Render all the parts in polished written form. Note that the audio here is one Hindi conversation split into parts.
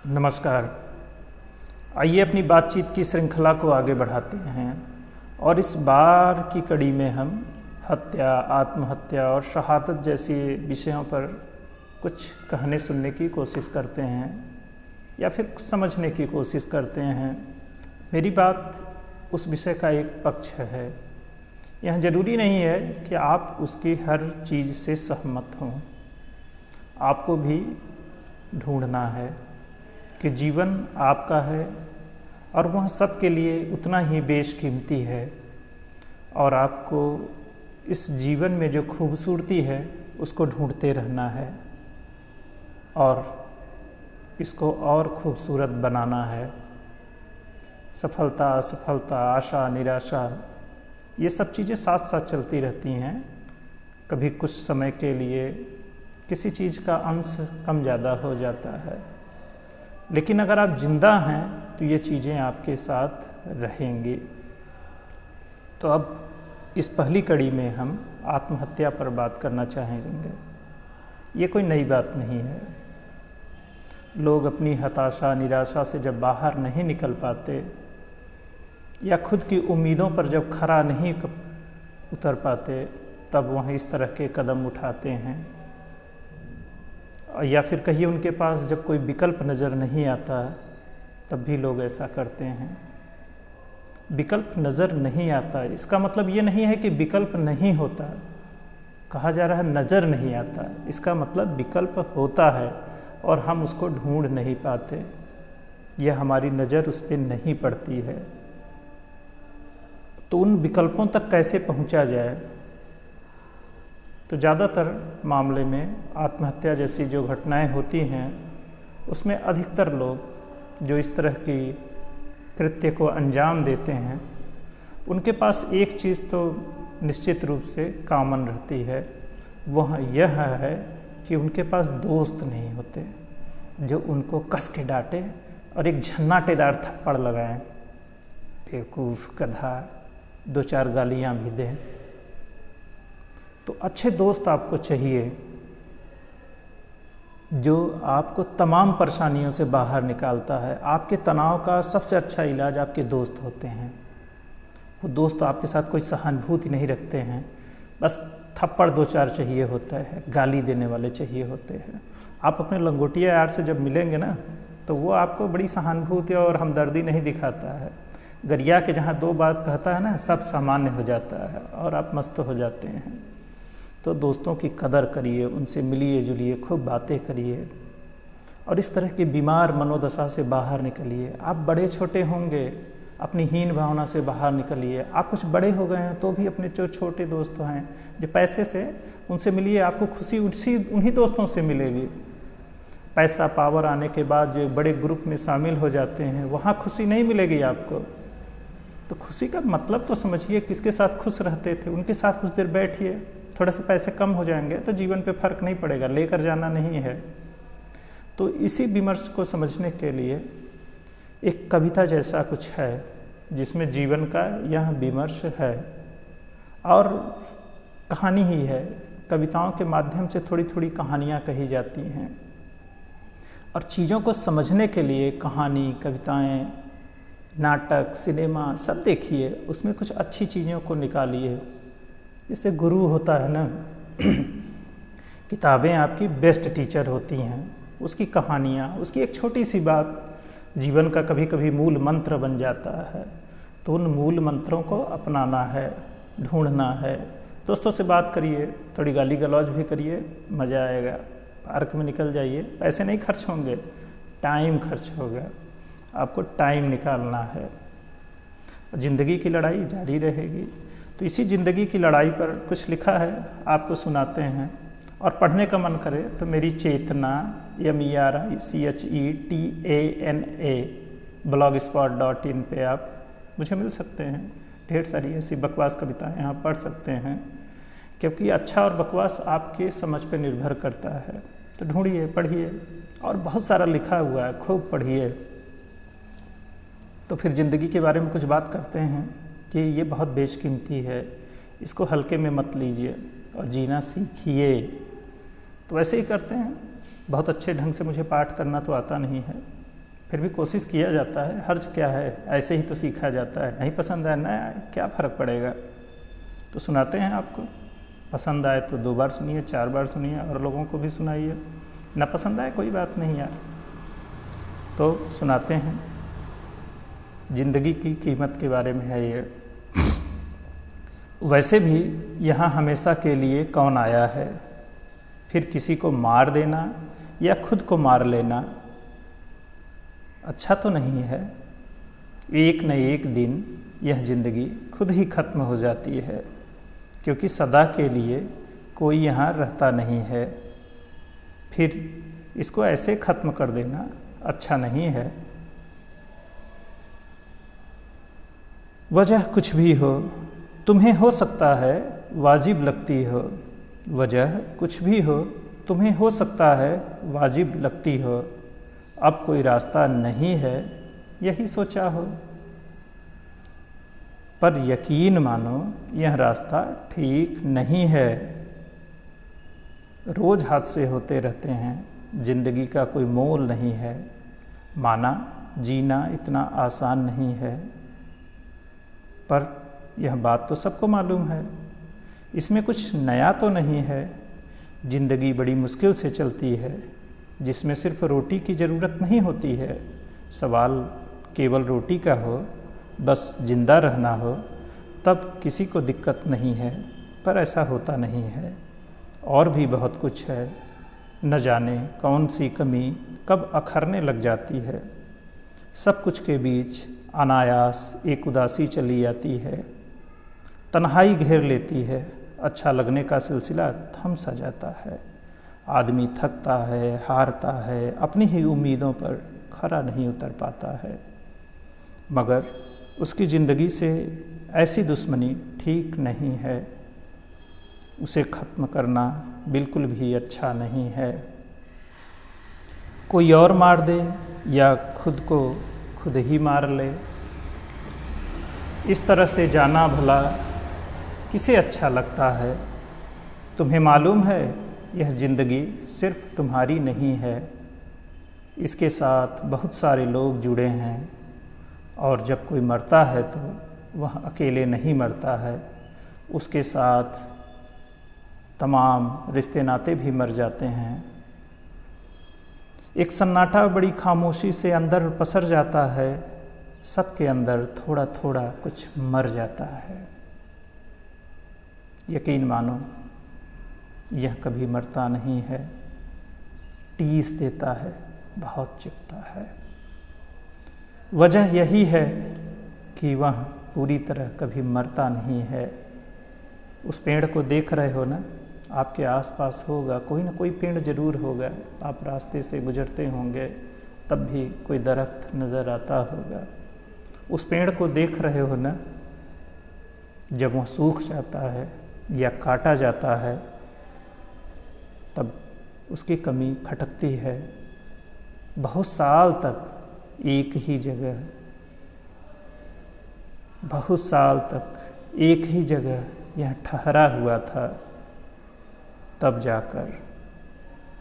नमस्कार। आइए अपनी बातचीत की श्रृंखला को आगे बढ़ाते हैं और इस बार की कड़ी में हम हत्या, आत्महत्या और शहादत जैसे विषयों पर कुछ कहने सुनने की कोशिश करते हैं या फिर समझने की कोशिश करते हैं। मेरी बात उस विषय का एक पक्ष है। यह ज़रूरी नहीं है कि आप उसकी हर चीज़ से सहमत हों। आपको भी ढूंढना है कि जीवन आपका है और वह सबके लिए उतना ही बेशकीमती है और आपको इस जीवन में जो खूबसूरती है उसको ढूंढते रहना है और इसको और खूबसूरत बनाना है। सफलता, असफलता, आशा, निराशा, ये सब चीज़ें साथ साथ चलती रहती हैं। कभी कुछ समय के लिए किसी चीज़ का अंश कम ज़्यादा हो जाता है, लेकिन अगर आप जिंदा हैं तो ये चीज़ें आपके साथ रहेंगी। तो अब इस पहली कड़ी में हम आत्महत्या पर बात करना चाहेंगे। ये कोई नई बात नहीं है। लोग अपनी हताशा, निराशा से जब बाहर नहीं निकल पाते या खुद की उम्मीदों पर जब खरा नहीं उतर पाते, तब वह इस तरह के कदम उठाते हैं। या फिर कहिए उनके पास जब कोई विकल्प नज़र नहीं आता तब भी लोग ऐसा करते हैं। विकल्प नज़र नहीं आता, इसका मतलब ये नहीं है कि विकल्प नहीं होता। कहा जा रहा है नज़र नहीं आता, इसका मतलब विकल्प होता है और हम उसको ढूंढ नहीं पाते या हमारी नज़र उस पर नहीं पड़ती है। तो उन विकल्पों तक कैसे पहुंचा जाए? तो ज़्यादातर मामले में आत्महत्या जैसी जो घटनाएं होती हैं उसमें अधिकतर लोग जो इस तरह की कृत्य को अंजाम देते हैं उनके पास एक चीज़ तो निश्चित रूप से कॉमन रहती है। वह यह है कि उनके पास दोस्त नहीं होते जो उनको कस के डांटे और एक झन्नाटेदार थप्पड़ लगाएं, बेवकूफ़, गधा, दो चार गालियाँ भी दें। तो अच्छे दोस्त आपको चाहिए जो आपको तमाम परेशानियों से बाहर निकालता है। आपके तनाव का सबसे अच्छा इलाज आपके दोस्त होते हैं। वो दोस्त आपके साथ कोई सहानुभूति नहीं रखते हैं, बस थप्पड़ दो चार चाहिए होता है, गाली देने वाले चाहिए होते हैं। आप अपने लंगोटिया यार से जब मिलेंगे ना तो वो आपको बड़ी सहानुभूति और हमदर्दी नहीं दिखाता है। गरिया के जहाँ दो बात कहता है ना, सब सामान्य हो जाता है और आप मस्त हो जाते हैं। तो दोस्तों की कदर करिए, उनसे मिलिए जुलिए, खूब बातें करिए और इस तरह की बीमार मनोदशा से बाहर निकलिए। आप बड़े छोटे होंगे, अपनी हीन भावना से बाहर निकलिए। आप कुछ बड़े हो गए हैं तो भी अपने जो छोटे दोस्त हैं जो पैसे से, उनसे मिलिए। आपको खुशी उन्हीं दोस्तों से मिलेगी। पैसा, पावर आने के बाद जो बड़े ग्रुप में शामिल हो जाते हैं वहाँ खुशी नहीं मिलेगी आपको। तो खुशी का मतलब तो समझिए, किसके साथ खुश रहते थे उनके साथ कुछ देर बैठिए। थोड़े से पैसे कम हो जाएंगे तो जीवन पे फर्क नहीं पड़ेगा, लेकर जाना नहीं है। तो इसी विमर्श को समझने के लिए एक कविता जैसा कुछ है जिसमें जीवन का यह विमर्श है और कहानी ही है। कविताओं के माध्यम से थोड़ी थोड़ी कहानियाँ कही जाती हैं और चीज़ों को समझने के लिए कहानी, कविताएं, नाटक, सिनेमा सब देखिए, उसमें कुछ अच्छी चीज़ों को निकालिए। जैसे गुरु होता है ना, किताबें आपकी बेस्ट टीचर होती हैं। उसकी कहानियाँ, उसकी एक छोटी सी बात जीवन का कभी कभी मूल मंत्र बन जाता है। तो उन मूल मंत्रों को अपनाना है, ढूंढना है। दोस्तों से बात करिए, थोड़ी गाली गलौज भी करिए, मज़ा आएगा। पार्क में निकल जाइए, पैसे नहीं खर्च होंगे, टाइम खर्च होगा। आपको टाइम निकालना है। ज़िंदगी की लड़ाई जारी रहेगी। तो इसी ज़िंदगी की लड़ाई पर कुछ लिखा है, आपको सुनाते हैं। और पढ़ने का मन करे तो मेरी चेतना MERICHETANA blogspot.in पे आप मुझे मिल सकते हैं। ढेर सारी ऐसी बकवास कविताएं यहाँ पढ़ सकते हैं, क्योंकि अच्छा और बकवास आपके समझ पे निर्भर करता है। तो ढूंढिए, पढ़िए, और बहुत सारा लिखा हुआ है, खूब पढ़िए। तो फिर ज़िंदगी के बारे में कुछ बात करते हैं कि ये बहुत बेशकीमती है, इसको हल्के में मत लीजिए और जीना सीखिए। तो वैसे ही करते हैं। बहुत अच्छे ढंग से मुझे पाठ करना तो आता नहीं है, फिर भी कोशिश किया जाता है, हर्ज क्या है, ऐसे ही तो सीखा जाता है। नहीं पसंद आए ना आए, क्या फ़र्क पड़ेगा, तो सुनाते हैं आपको। पसंद आए तो 2 बार सुनिए, 4 बार सुनिए, और लोगों को भी सुनाइए। ना पसंद आए कोई बात नहीं यार, तो सुनाते हैं। ज़िंदगी की कीमत के बारे में है ये। वैसे भी यहाँ हमेशा के लिए कौन आया है, फिर किसी को मार देना या खुद को मार लेना अच्छा तो नहीं है। एक न एक दिन यह ज़िंदगी खुद ही ख़त्म हो जाती है, क्योंकि सदा के लिए कोई यहाँ रहता नहीं है। फिर इसको ऐसे ख़त्म कर देना अच्छा नहीं है। वजह कुछ भी हो, तुम्हें हो सकता है वाजिब लगती हो। वजह कुछ भी हो, तुम्हें हो सकता है वाजिब लगती हो। अब कोई रास्ता नहीं है, यही सोचा हो, पर यकीन मानो यह रास्ता ठीक नहीं है। रोज़ हादसे होते रहते हैं, ज़िंदगी का कोई मोल नहीं है। माना जीना इतना आसान नहीं है, पर यह बात तो सबको मालूम है। इसमें कुछ नया तो नहीं है। ज़िंदगी बड़ी मुश्किल से चलती है, जिसमें सिर्फ रोटी की ज़रूरत नहीं होती है। सवाल केवल रोटी का हो, बस जिंदा रहना हो, तब किसी को दिक्कत नहीं है, पर ऐसा होता नहीं है। और भी बहुत कुछ है, न जाने कौन सी कमी कब अखरने लग जाती है। सब कुछ के बीच अनायास एक उदासी चली आती है, तन्हाई घेर लेती है। अच्छा लगने का सिलसिला थम सा जाता है। आदमी थकता है, हारता है, अपनी ही उम्मीदों पर खरा नहीं उतर पाता है। मगर उसकी ज़िंदगी से ऐसी दुश्मनी ठीक नहीं है। उसे ख़त्म करना बिल्कुल भी अच्छा नहीं है। कोई और मार दे या खुद को खुद ही मार ले, इस तरह से जाना भला किसे अच्छा लगता है। तुम्हें मालूम है यह ज़िंदगी सिर्फ तुम्हारी नहीं है, इसके साथ बहुत सारे लोग जुड़े हैं। और जब कोई मरता है तो वह अकेले नहीं मरता है, उसके साथ तमाम रिश्ते नाते भी मर जाते हैं। एक सन्नाटा बड़ी खामोशी से अंदर पसर जाता है, सबके अंदर थोड़ा थोड़ा कुछ मर जाता है। यकीन मानो यह कभी मरता नहीं है, टीस देता है, बहुत चुभता है। वजह यही है कि वह पूरी तरह कभी मरता नहीं है। उस पेड़ को देख रहे हो ना, आपके आसपास होगा, कोई ना कोई पेड़ जरूर होगा। आप रास्ते से गुजरते होंगे, तब भी कोई दरख्त नज़र आता होगा। उस पेड़ को देख रहे हो ना, जब वह सूख जाता है या काटा जाता है, तब उसकी कमी खटकती है। बहुत साल तक एक ही जगह, बहुत साल तक एक ही जगह यह ठहरा हुआ था, तब जाकर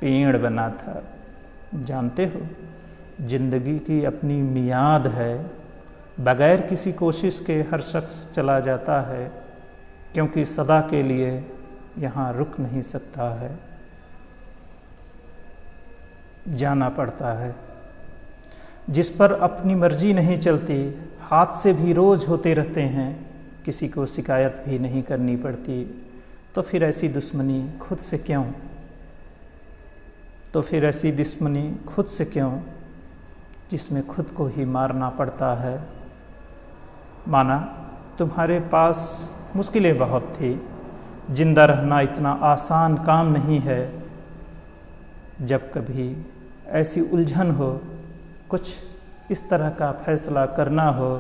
पेड़ बना था। जानते हो, जिंदगी की अपनी मियाद है। बगैर किसी कोशिश के हर शख्स चला जाता है, क्योंकि सदा के लिए यहाँ रुक नहीं सकता है, जाना पड़ता है। जिस पर अपनी मर्जी नहीं चलती, हादसे भी रोज़ होते रहते हैं, किसी को शिकायत भी नहीं करनी पड़ती, तो फिर ऐसी दुश्मनी खुद से क्यों? तो फिर ऐसी दुश्मनी खुद से क्यों, जिसमें खुद को ही मारना पड़ता है। माना तुम्हारे पास मुश्किलें बहुत थी, जिंदा रहना इतना आसान काम नहीं है। जब कभी ऐसी उलझन हो, कुछ इस तरह का फैसला करना हो,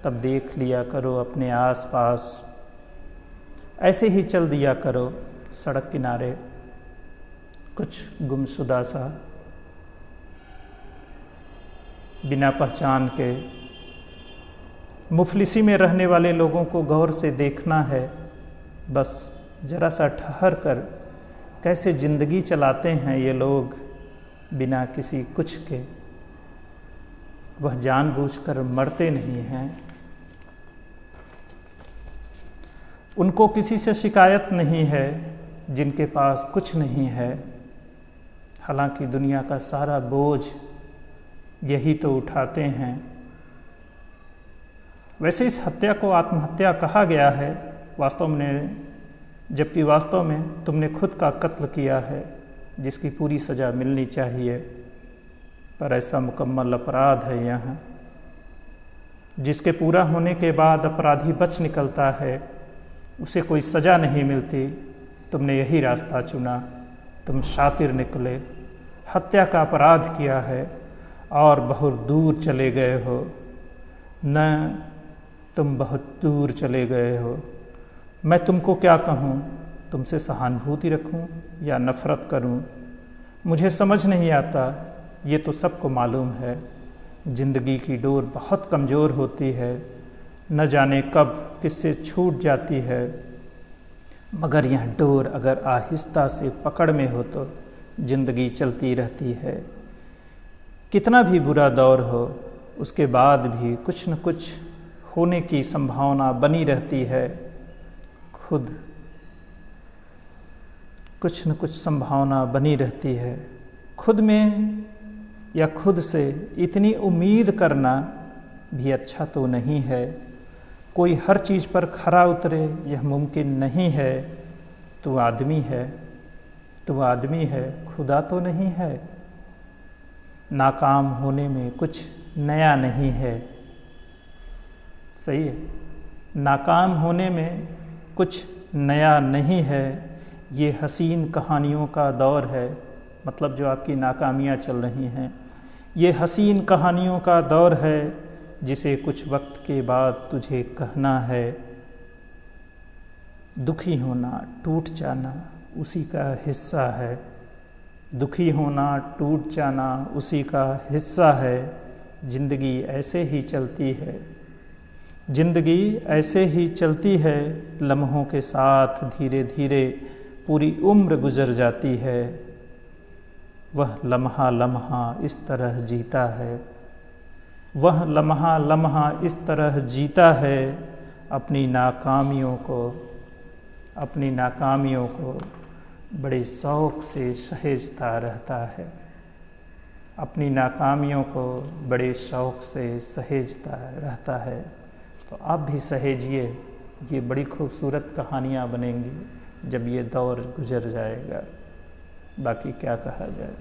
तब देख लिया करो अपने आसपास। ऐसे ही चल दिया करो सड़क किनारे, कुछ गुमशुदा सा, बिना पहचान के। मुफलिसी में रहने वाले लोगों को गौर से देखना है, बस ज़रा सा ठहर कर कैसे ज़िंदगी चलाते हैं ये लोग बिना किसी कुछ के। वह जानबूझकर मरते नहीं हैं। उनको किसी से शिकायत नहीं है जिनके पास कुछ नहीं है। हालांकि दुनिया का सारा बोझ यही तो उठाते हैं। वैसे इस हत्या को आत्महत्या कहा गया है वास्तव में, जबकि वास्तव में तुमने खुद का कत्ल किया है जिसकी पूरी सज़ा मिलनी चाहिए। पर ऐसा मुकम्मल अपराध है यहाँ, जिसके पूरा होने के बाद अपराधी बच निकलता है, उसे कोई सज़ा नहीं मिलती। तुमने यही रास्ता चुना, तुम शातिर निकले, हत्या का अपराध किया है और बहुत दूर चले गए हो। न तुम बहुत दूर चले गए हो। मैं तुमको क्या कहूँ, तुमसे सहानुभूति रखूँ या नफ़रत करूँ, मुझे समझ नहीं आता। ये तो सबको मालूम है, ज़िंदगी की डोर बहुत कमज़ोर होती है, न जाने कब किससे छूट जाती है। मगर यह डोर अगर आहिस्ता से पकड़ में हो तो ज़िंदगी चलती रहती है। कितना भी बुरा दौर हो, उसके बाद भी कुछ न कुछ होने की संभावना बनी रहती है। खुद कुछ न कुछ संभावना बनी रहती है। खुद में या खुद से इतनी उम्मीद करना भी अच्छा तो नहीं है। कोई हर चीज़ पर खरा उतरे यह मुमकिन नहीं है। तू आदमी है, तू आदमी है, खुदा तो नहीं है। नाकाम होने में कुछ नया नहीं है। सही है, नाकाम होने में कुछ नया नहीं है। ये हसीन कहानियों का दौर है, मतलब जो आपकी नाकामियाँ चल रही हैं, ये हसीन कहानियों का दौर है जिसे कुछ वक्त के बाद तुझे कहना है। दुखी होना, टूट जाना उसी का हिस्सा है। दुखी होना, टूट जाना उसी का हिस्सा है। ज़िंदगी ऐसे ही चलती है, ज़िंदगी ऐसे ही चलती है। लम्हों के साथ धीरे धीरे पूरी उम्र गुजर जाती है। वह लम्हा लम्हा इस तरह जीता है, वह लम्हा लम्हा इस तरह जीता है। अपनी नाकामियों को बड़े शौक़ से सहेजता रहता है। अपनी नाकामियों को बड़े शौक़ से सहेजता रहता है। तो आप भी सहेजिए, ये बड़ी खूबसूरत कहानियाँ बनेंगी जब ये दौर गुजर जाएगा। बाकी क्या कहा जाए।